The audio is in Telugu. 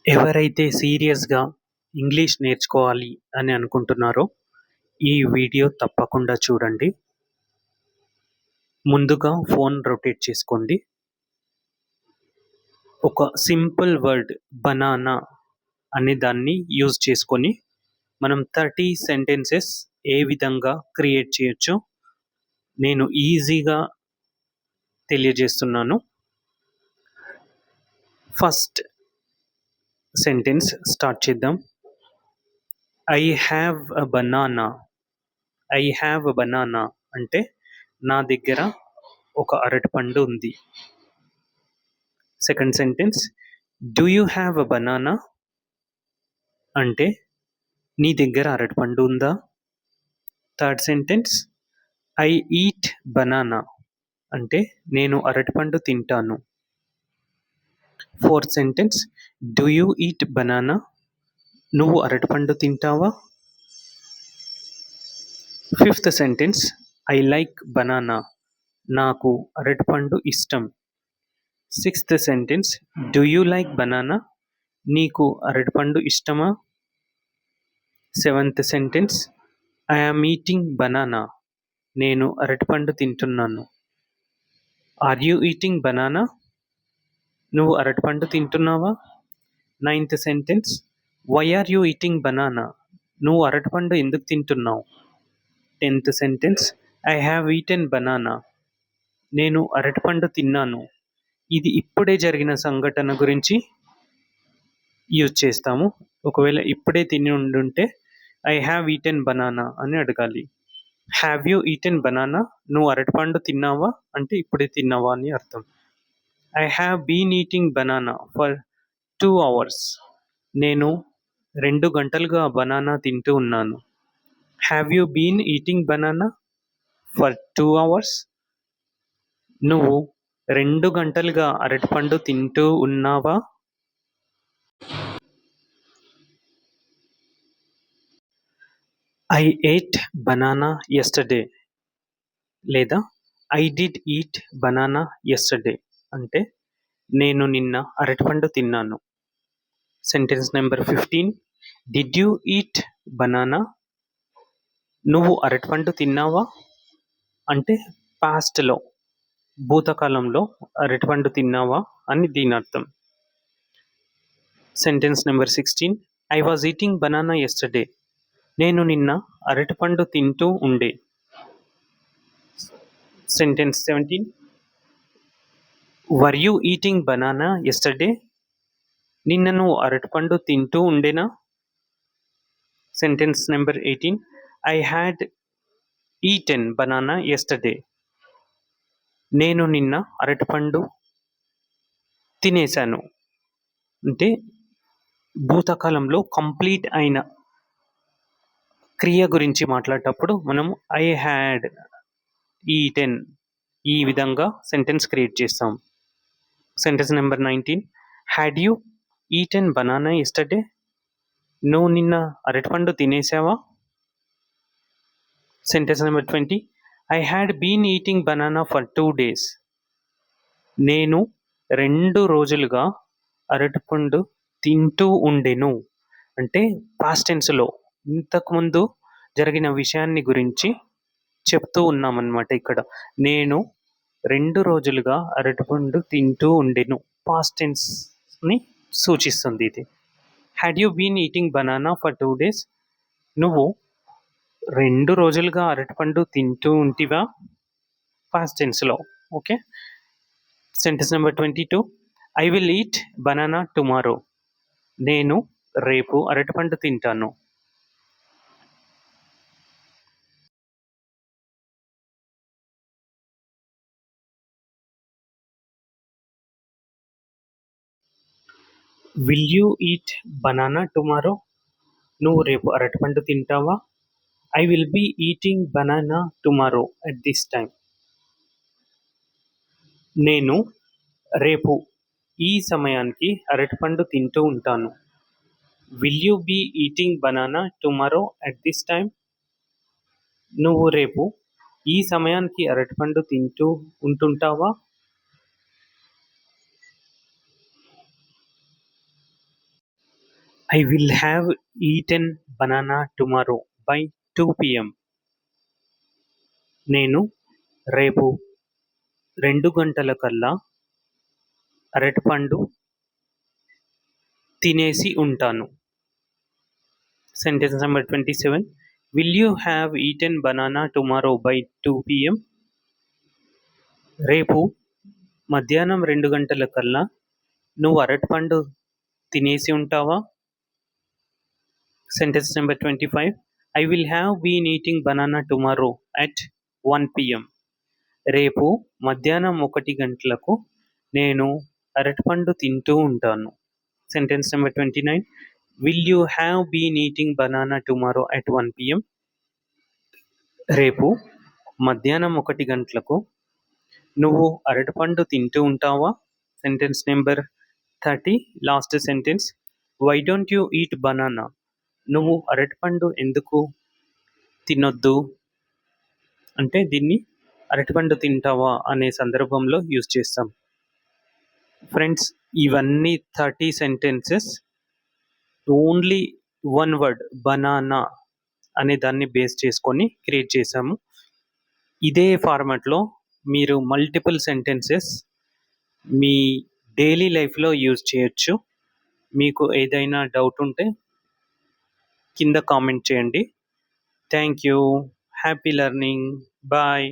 ఎవరైతే సీరియస్‌గా ఇంగ్లీష్ నేర్చుకోవాలి అని అనుకుంటున్నారో, ఈ వీడియో తప్పకుండా చూడండి. ముందుగా ఫోన్ రొటేట్ చేసుకోండి. ఒక సింపుల్ వర్డ్ బనానా అనే దాన్ని యూజ్ చేసుకొని మనం 30 సెంటెన్సెస్ ఏ విధంగా క్రియేట్ చేయొచ్చో నేను ఈజీగా తెలియజేస్తున్నాను. ఫస్ట్ సెంటెన్స్ స్టార్ట్ చేద్దాం. I have a banana. I have a banana అంటే నా దగ్గర ఒక అరటిపండు ఉంది. Second sentence do you have a banana అంటే నీ దగ్గర అరటిపండు ఉందా. Third sentence I eat banana అంటే నేను అరటిపండు తింటాను. Fourth sentence do you eat banana నువ్వు అరటిపండు తింటావా. Fifth sentence I like banana నాకు అరటిపండు ఇష్టం. Sixth sentence do you like banana నీకు అరటిపండు ఇష్టమా. Seventh sentence I am eating banana నేను అరటిపండు తింటున్నాను. ఆర్ యూ ఈటింగ్ బనానా నువ్వు అరటిపండు తింటున్నావా. Ninth sentence why are you eating banana నువ్వు అరటిపండు ఎందుకు తింటున్నావు. Tenth sentence I have eaten banana నేను అరటిపండు తిన్నాను. ఇది ఇప్పుడే జరిగిన సంఘటన గురించి యూజ్ చేస్తాము. ఒకవేళ ఇప్పుడే తిని ఉండుంటే ఐ హ్యావ్ ఈటెన్ బనానా అని అడగాలి. హ్యావ్ యూ ఈటెన్ బనానా నువ్వు అరటిపండు తిన్నావా అంటే ఇప్పుడే తిన్నావా అని అర్థం. I have been eating banana for 2 hours నేను 2 గంటలుగా బనానా తింటూ ఉన్నాను. Have you been eating banana for 2 hours నువ్వు 2 గంటలుగా అరటిపండు తింటూ ఉన్నావా. ఐ ఏట్ బనానా యెస్టర్డే లేదా I did eat banana yesterday అంటే నేను నిన్న అరటిపండు తిన్నాను. Sentence number 15 did you eat banana నువ్వు అరటిపండు తిన్నావా అంటే పాస్ట్లో భూతకాలంలో అరటిపండు తిన్నావా అని దీని అర్థం. Sentence number 16 I was eating banana yesterday నేను నిన్న అరటిపండు తింటూ ఉండే. Sentence 17 were you eating banana yesterday నిన్న నువ్వు అరటిపండు తింటూ ఉండేనా. Sentence number 18 I had eaten banana yesterday నేను నిన్న అరటిపండు తినేశాను. అంటే భూతకాలంలో కంప్లీట్ అయిన క్రియ గురించి మాట్లాడేటప్పుడు మనం ఐ హ్యాడ్ ఈటెన్ ఈ విధంగా సెంటెన్స్ క్రియేట్ చేస్తాం. Sentence number 19 had you eaten banana yesterday నువ్వు నిన్న అరటిపండు తినేసావా. Sentence number 20 I had been eating banana for 2 days నేను 2 రోజులుగా అరటిపండు తింటూ ఉండెను. అంటే పాస్ట్ టెన్స్లో ఇంతకుముందు జరిగిన విషయాన్ని గురించి చెప్తూ ఉన్నామన్నమాట. ఇక్కడ నేను 2 రోజులుగా అరటిపండు తింటూ ఉండెను పాస్ట్ టెన్స్ని సూచిస్తుంది ఇది. Had you been eating banana for 2 days నువ్వు 2 రోజులుగా అరటిపండు తింటూ ఉంటివా పాస్ట్ టెన్స్లో. Okay. Sentence number 22 I will eat banana tomorrow నేను రేపు అరటిపండు తింటాను. Will you eat banana tomorrow నువ్వు రేపు అరటిపండు తింటావా. I will be eating banana tomorrow at this time నేను రేపు ఈ సమయానికి అరటిపండు తింటూ ఉంటాను. Will you be eating banana tomorrow at this time నువ్వు రేపు ఈ సమయానికి అరటిపండు తింటూ ఉంటుంటావా. I will have eaten banana tomorrow by 2 p.m. నేను రేపు 2 గంటలకల్లా అరటిపండు తినేసి ఉంటాను. Sentence number 27. Will you have eaten banana tomorrow by 2 p.m. రేపు మధ్యాహ్నం 2 గంటలకల్లా నువ్వు అరటిపండు తినేసి ఉంటావా? Sentence number 25. I will have been eating banana tomorrow at 1 p.m. రేపు మధ్యాహ్నం 1 గంటలకు నేను అరటిపండు తింటూ ఉంటాను. Sentence number 29. Will you have been eating banana tomorrow at 1 p.m. రేపు మధ్యాహ్నం 1 గంటలకు నువ్వు అరటిపండు తింటూ ఉంటావా? Sentence number 30. Last sentence. Why don't you eat banana? నువ్వు అరటిపండు ఎందుకు తినొద్దు? అంటే దీన్ని అరటిపండు తింటావా అనే సందర్భంలో యూజ్ చేస్తాం. ఫ్రెండ్స్, ఇవన్నీ 30 sentences only one word banana అనే దాన్ని బేస్ చేసుకొని క్రియేట్ చేశాము. ఇదే ఫార్మాట్లో మీరు మల్టిపుల్ సెంటెన్సెస్ మీ డైలీ లైఫ్లో యూజ్ చేయొచ్చు. మీకు ఏదైనా డౌట్ ఉంటే కింద కామెంట్ చేయండి. Thank you. Happy learning. Bye.